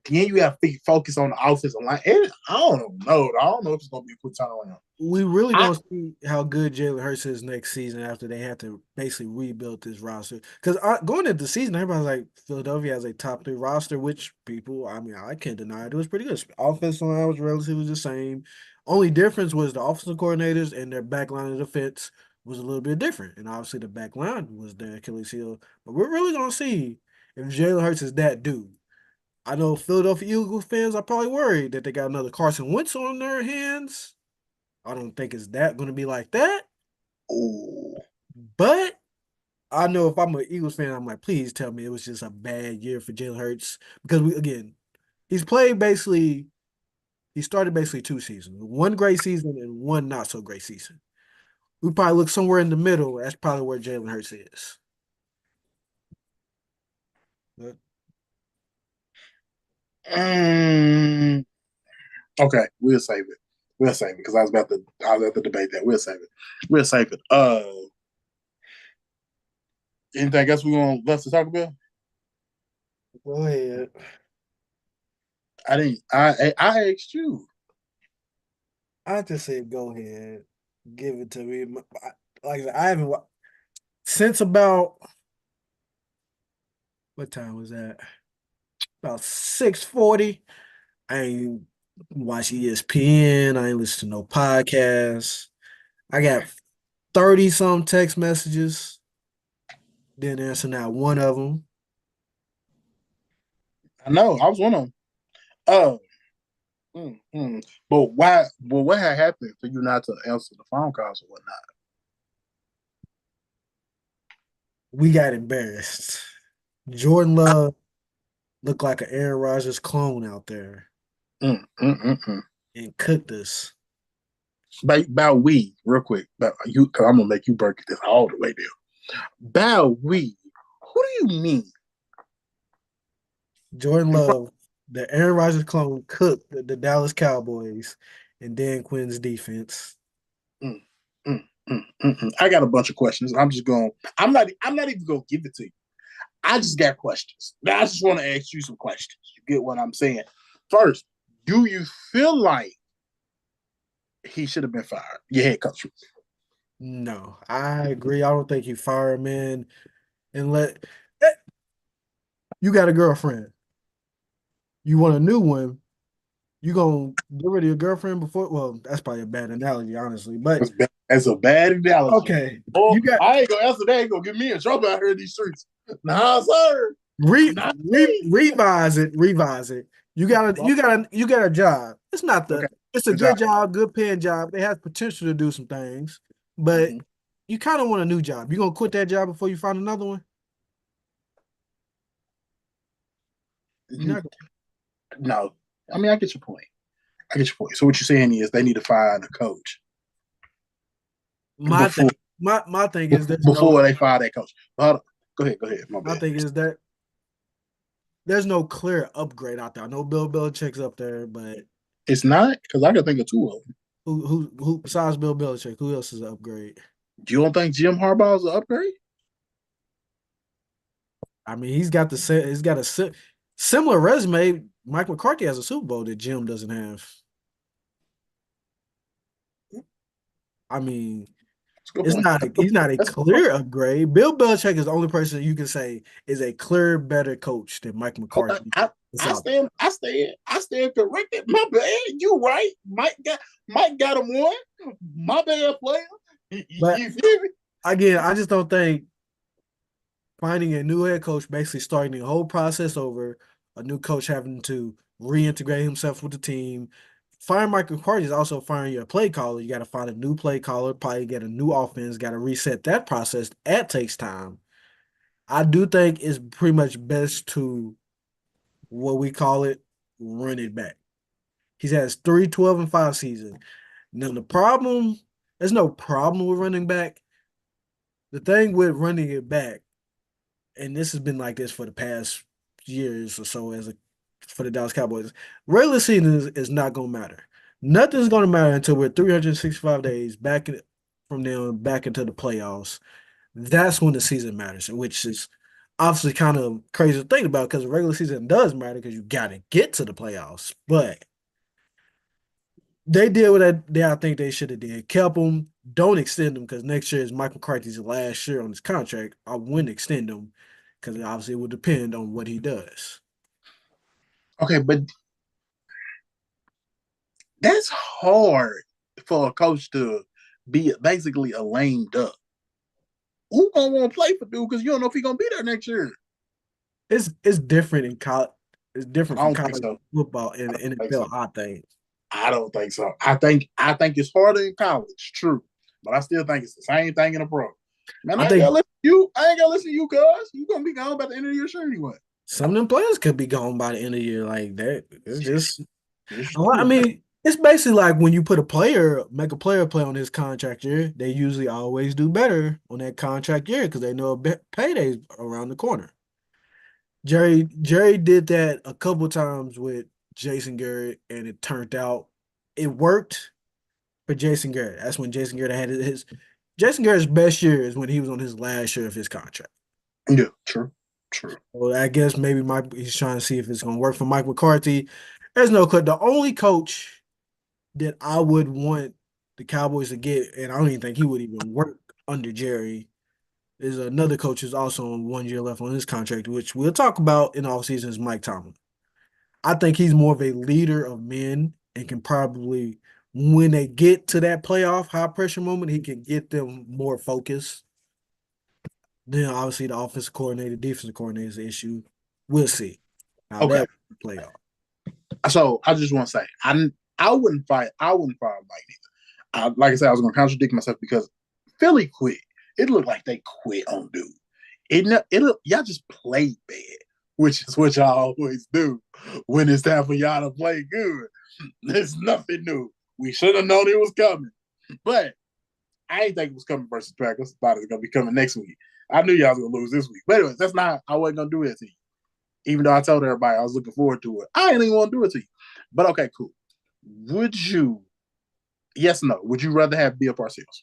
you have to focus on the offensive line. And I don't know. I don't know if it's gonna be a quick turnaround. We really I gonna see how good Jalen Hurts is next season after they have to basically rebuild this roster. Because going into the season, everybody's like Philadelphia has a top three roster, which people, I mean, I can't deny it. It was pretty good. Offensive line was relatively the same. Only difference was the offensive coordinators and their back line of defense was a little bit different. And obviously the back line was their Achilles heel. But we're really gonna see if Jalen Hurts is that dude. I know Philadelphia Eagles fans are probably worried that they got another Carson Wentz on their hands. I don't think it's that going to be like that. oh, But I know if I'm an Eagles fan, I'm like, please tell me it was just a bad year for Jalen Hurts because he's played basically. He started basically two seasons, one great season and one not so great season. We probably look somewhere in the middle. That's probably where Jalen Hurts is. But mm, okay, we'll save it. We'll save it because I was about to debate that. We'll save it. We'll save it. Anything else we want left to talk about? go ahead. I didn't. I asked you. I just say go ahead, give it to me. Like I said, I haven't since about what time was that? About 6:40. I ain't watch ESPN. I ain't listen to no podcasts. I got 30 some text messages. Didn't answer not one of them. I know. I was one of them. Uh, but why? But what had happened for you not to answer the phone calls or whatnot? We got embarrassed. Jordan Love looked like an Aaron Rodgers clone out there Mm, mm, mm, mm. and cooked us. About we, real quick. About you, because I'm gonna make you break this all the way down. About we. Who do you mean? Jordan Love, the Aaron Rodgers clone, cooked the Dallas Cowboys and Dan Quinn's defense. Mm, mm, I got a bunch of questions. I'm just going. I'm not even gonna give it to you. I just got questions. Now I just want to ask you some questions. You get what I'm saying? First, do you feel like he should have been fired? Your head coach. No, I agree. I don't think you fire him in and eh, you got a girlfriend. You want a new one. You gonna get rid of your girlfriend before? Well, that's probably a bad analogy, honestly. But That's a bad analogy. okay, Oh, you got I ain't gonna answer that. Ain't gonna get me in trouble out here in these streets. Nah, sir. Not me. revise it. Revise it. You got a job. Okay. It's a Good job. good job, good paying job. They have potential to do some things, but Mm-hmm. you kind of want a new job. You gonna quit that job before you find another one? You're not. No, I mean I get your point. I get your point. So what you're saying is they need to fire the coach My thing. before My thing is before they fire that coach. Hold on. Go ahead. My my bad. thing is that there's no clear upgrade out there. I know Bill Belichick's up there, but It's not because I can think of two of them. who besides Bill Belichick, who else is an upgrade? You don't think Jim Harbaugh is an upgrade? I mean, he's got a similar resume. Mike McCarthy has a Super Bowl that Jim doesn't have. I mean, That's a good point. he's not a That's a good point. clear upgrade. Bill Belichick is the only person you can say is a clear better coach than Mike McCarthy. I, It's I out there. stand. I stand corrected. My bad. You right. Mike got him one. My bad, player. But You feel me? again, I just don't think finding a new head coach, basically starting the whole process over, a new coach having to reintegrate himself with the team. Firing Mike McCarthy is also firing your play caller. You got to find a new play caller, probably get a new offense, got to reset that process. That takes time. I do think it's pretty much best to what we call it, run it back. He's had 3-12-5 season. Now the problem, there's no problem with running back. The thing with running it back, and this has been like this for the past years or so for the Dallas Cowboys, regular season is not gonna matter. Nothing's gonna matter until we're 365 days from then back into the playoffs. That's when the season matters, which is obviously kind of crazy to think about because the regular season does matter because you got to get to the playoffs. But they did what I think they should have did. Kept him. Don't extend him because next year is Mike McCarthy's last year on his contract. I wouldn't extend him because obviously it would depend on what he does. Okay, but that's hard for a coach to be basically a lame duck. Who gonna want to play for dude because you don't know if he's gonna be there next year? It's different in college. It's different I from don't think college so. football and I the don't think NFL. so. I think. I don't think so. I think it's harder in college, true, but I still think it's the same thing in a pro. Man, I I ain't think gotta listen to you. I ain't gotta listen to you, cuz you gonna be gone by the end of your year anyway. some of them players could be gone by the end of the year like that. It's just It's I true. mean, it's basically like when you put a player, make a player play on his contract year, they usually always do better on that contract year because they know payday's around the corner. Jerry did that a couple times with Jason Garrett, and it turned out it worked for Jason Garrett. That's when Jason Garrett had his Jason Garrett's best year is when he was on his last year of his contract. Yeah, true, true. Well, I guess maybe he's trying to see if it's going to work for Mike McCarthy. There's no coach. The only coach that I would want the Cowboys to get, and I don't even think he would even work under Jerry, is another coach who's also on 1 year left on his contract, which we'll talk about in all seasons, Mike Tomlin. I think he's more of a leader of men and can probably, when they get to that playoff high pressure moment, he can get them more focused. Then obviously the offensive coordinator, defensive coordinator is the issue. We'll see how Okay, that play out. so I just want to say I wouldn't fire Mike neither. Like I said, I was gonna contradict myself because Philly quit. It looked like they quit on dude. Y'all just played bad, which is what y'all always do when it's time for y'all to play good. There's nothing new. We should have known it was coming, but I didn't think it was coming versus Packers. Thought it was gonna be coming next week. I knew y'all was gonna lose this week, but anyways, that's not. I wasn't gonna do that to you, even though I told everybody I was looking forward to it. I didn't even want to do it to you, but okay, cool. Would you? Yes, or no. Would you rather have Bill Parcells?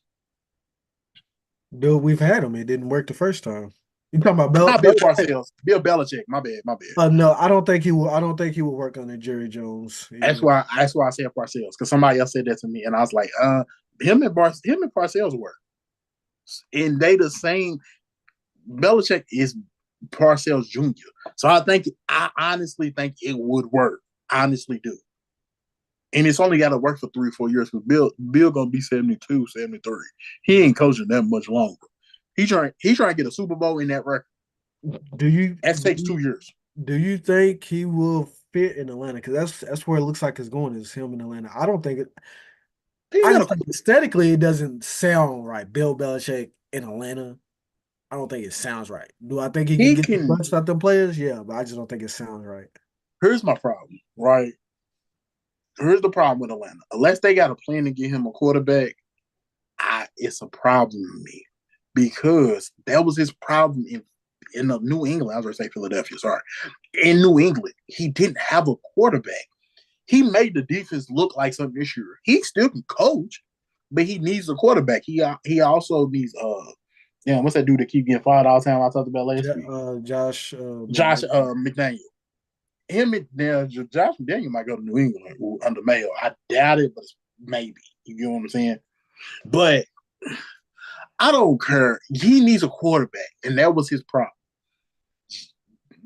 Dude, we've had him. It didn't work the first time. You talking about Not Bill Belichick? Parcells. Bill Belichick. My bad. My bad. No, I don't think he will. I don't think he will work under Jerry Jones. That's Yeah. why. That's why I said Parcells because somebody else said that to me, and I was like, him and Parcells work, and they the same. Belichick is Parcells Jr. So I honestly think it would work. Honestly do. And it's only got to work for 3 or 4 years because Bill gonna be 72, 73. He ain't coaching that much longer. He trying to get a Super Bowl in that record. Do you That do takes you, 2 years. do you think he will fit in Atlanta? Because that's where it looks like it's going is him in Atlanta. I don't think it. He ain't I got a just think aesthetically it doesn't sound right. Bill Belichick in Atlanta. I don't think it sounds right. Do I think he can he get the can. best out them players? Yeah, but I just don't think it sounds right. Here's my problem, right? Here's the problem with Atlanta. Unless they got a plan to get him a quarterback, it's a problem to me because that was his problem in New England. I was going to say Philadelphia. Sorry, in New England, he didn't have a quarterback. He made the defense look like something this year. He still can coach, but he needs a quarterback. He also needs what's that dude that keep getting fired all the time I talked about last week? Josh Josh McDaniel. McDaniel. Him and now Josh McDaniel might go to New England under Mayo. I doubt it, but maybe. You get what I'm saying? But I don't care. He needs a quarterback, and that was his problem.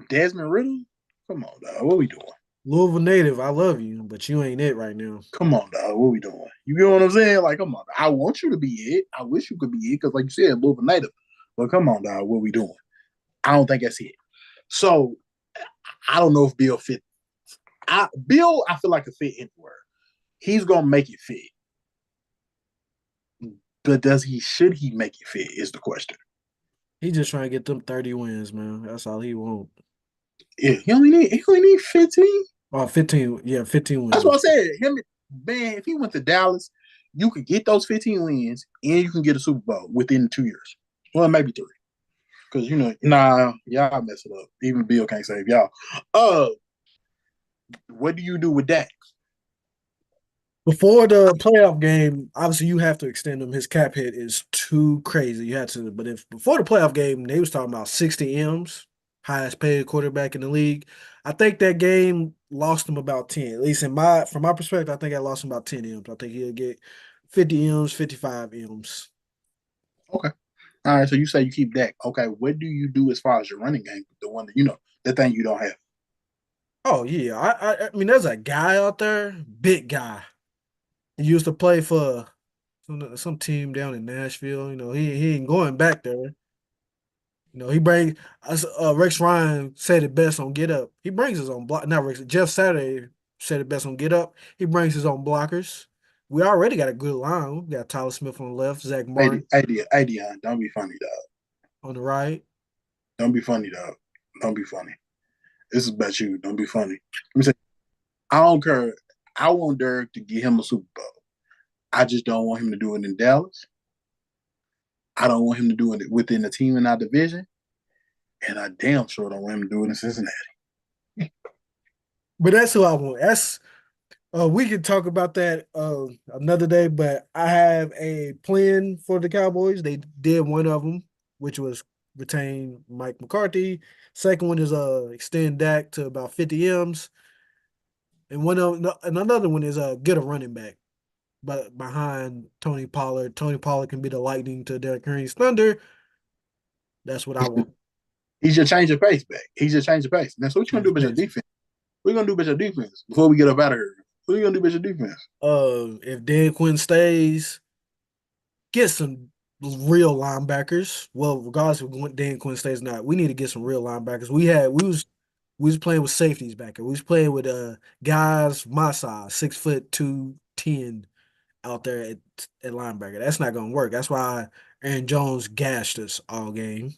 Desmond Riddle? Come on, dog. What we doing? Louisville native, I love you, but you ain't it right now. Come on, dog. What we doing? You get what I'm saying? Like, come on. I want you to be it. I wish you could be it because, like you said, Louisville native. But come on, dog. What we doing? I don't think that's it. So I don't know if Bill fit. Bill, I feel like a fit anywhere. He's gonna make it fit. But should he make it fit is the question. He just trying to get them 30 wins, man. That's all he want. Yeah, he only need 15. 15, yeah, 15 That's what I wins. said. Him, man, if he went to Dallas, you could get those 15 wins and you can get a Super Bowl within 2 years. Well, maybe three. Because, y'all mess it up. Even Bill can't save y'all. Uh, what do you do with Dak? Before the playoff game, obviously you have to extend him. His cap hit is too crazy. You had to, but if before the playoff game, they was talking about 60 M's, highest paid quarterback in the league. I think that game lost him about 10. At least from my perspective, I think I lost him about 10 M's. I think he'll get 50 M's, 55 M's. Okay. All right. So you say you keep Dak. Okay. What do you do as far as your running game? The one that, the thing you don't have. Oh yeah. I mean, there's a guy out there, big guy. He used to play for some team down in Nashville. He ain't going back there. He brings us. Rex Ryan said it best on Get Up. He brings his own block. Not Rex. Jeff Saturday said it best on Get Up. He brings his own blockers. We already got a good line. We got Tyler Smith on the left, Zach Martin Don't be funny, dog. on the right. Don't be funny, dog. Don't be funny. This is about you. Don't be funny. Let me say, I don't care. I want Derek to get him a Super Bowl. I just don't want him to do it in Dallas. I don't want him to do it within the team in our division. And I damn sure don't want him to do it in Cincinnati. But that's who I want. That's we can talk about that another day. But I have a plan for the Cowboys. They did one of them, which was retain Mike McCarthy. Second one is extend Dak to about 50 M's. And another one is get a running back, but behind Tony Pollard. Tony Pollard can be the lightning to Derrick Henry's thunder. That's what I want. He's just change of pace back. He's just change of pace. Now, so what you gonna do about your defense? What you gonna do about your defense before we get up out of here? What are you gonna do about your defense? If Dan Quinn stays, get some real linebackers. Well, regardless of Dan Quinn stays or not, we need to get some real linebackers. We was playing with safeties back there. We was playing with guys my size, 6'2", 210 out there at linebacker. That's not gonna work. That's why Aaron Jones gashed us all game.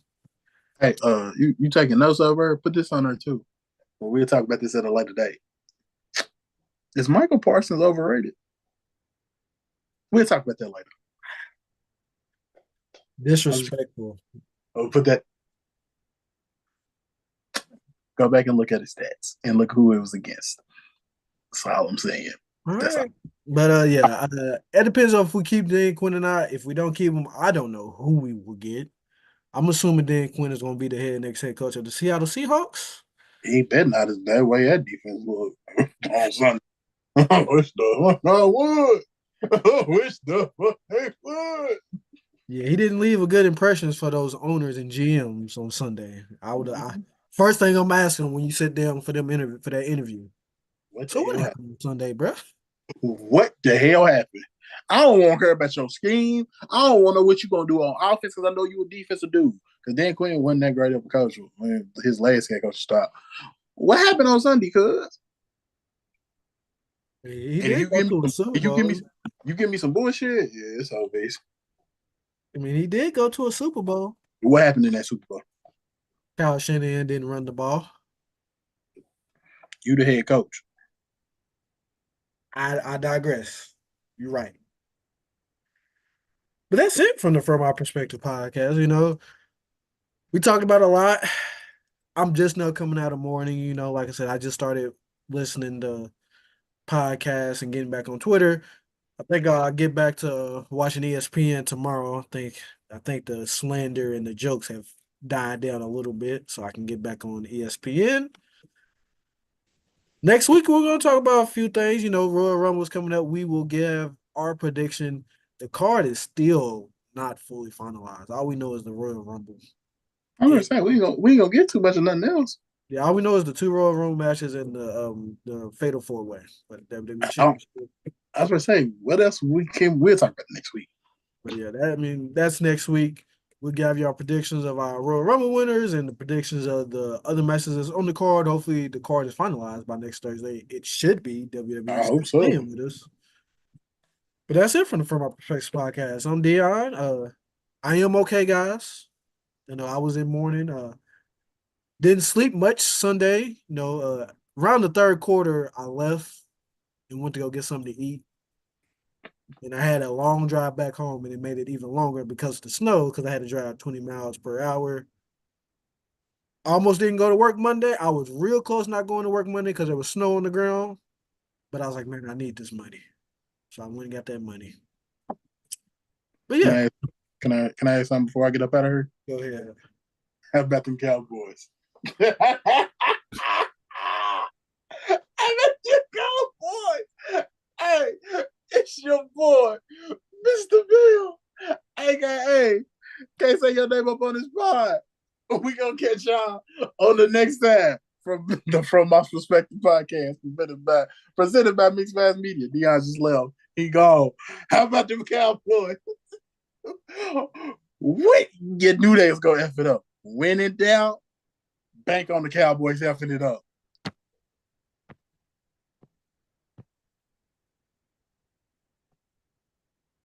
Hey, you taking notes over? Put this on there too. Well, we'll talk about this at a later date. Is Michael Parsons overrated? We'll talk about that later. Disrespectful. Put that. Go back and look at his stats and look who it was against. That's all I'm saying. All That's all. right. But yeah, it depends on if we keep Dan Quinn or not. If we don't keep him, I don't know who we will get. I'm assuming Dan Quinn is going to be the next head coach of the Seattle Seahawks. He better not as that way that defense look on Sunday. I wish the I would. I wish the they would. Yeah, he didn't leave a good impressions for those owners and GMs on Sunday. First thing I'm asking when you sit down for that interview. What the So what hell happened happened? on Sunday, bro? What the hell happened? I don't want to hear about your scheme. I don't want to know what you're gonna do on offense because I know you a defensive dude. Because Dan Quinn wasn't that great of a coach when his last head coach stopped. What happened on Sunday, cuz? He And if did you go give me to a some, Super if you give me Bowl. you give me some bullshit, yeah, it's obvious. I mean, he did go to a Super Bowl. What happened in that Super Bowl? Kyle Shanahan didn't run the ball. You the head coach. I digress. You're right. But that's it from our perspective podcast. We talked about a lot. I'm just now coming out of morning. Like I said, I just started listening to podcasts and getting back on Twitter. I think I'll get back to watching ESPN tomorrow. I think the slander and the jokes have died down a little bit, so I can get back on ESPN. Next week we're going to talk about a few things. Royal Rumble is coming up. We will give our prediction. The card is still not fully finalized. All we know is the Royal Rumble. I'm gonna say we ain't gonna get too much of nothing else. Yeah, all we know is the two Royal Rumble matches and the Fatal 4-Way for the WWE I, Championship. I was gonna say what else we'll talk about next week. But yeah, that's next week. We'll give you our predictions of our Royal Rumble winners and the predictions of the other matches that's on the card. Hopefully, the card is finalized by next Thursday. It should be. WWE I still hope so. playing with us. But that's it from our Perspective podcast. I'm Dion. I am okay, guys. I was in mourning. Didn't sleep much Sunday. around the third quarter, I left and went to go get something to eat. And I had a long drive back home, and it made it even longer because of the snow, because I had to drive 20 miles per hour. Almost didn't go to work Monday. I was real close not going to work Monday because there was snow on the ground. But I was like, man, I need this money. So I went and got that money. But Can yeah, I can I ask something before I get up out of here? go ahead. How about them Cowboys? How about them Cowboys? Hey, it's your boy, Mr. Bill, aka can't say your name up on this pod. We gonna catch y'all on the next time from my perspective podcast presented by Mixed Mass Media. Dion just left. He gone. How about them Cowboys? What you knew they was gonna F it up. Win it down, bank on the Cowboys effing it up.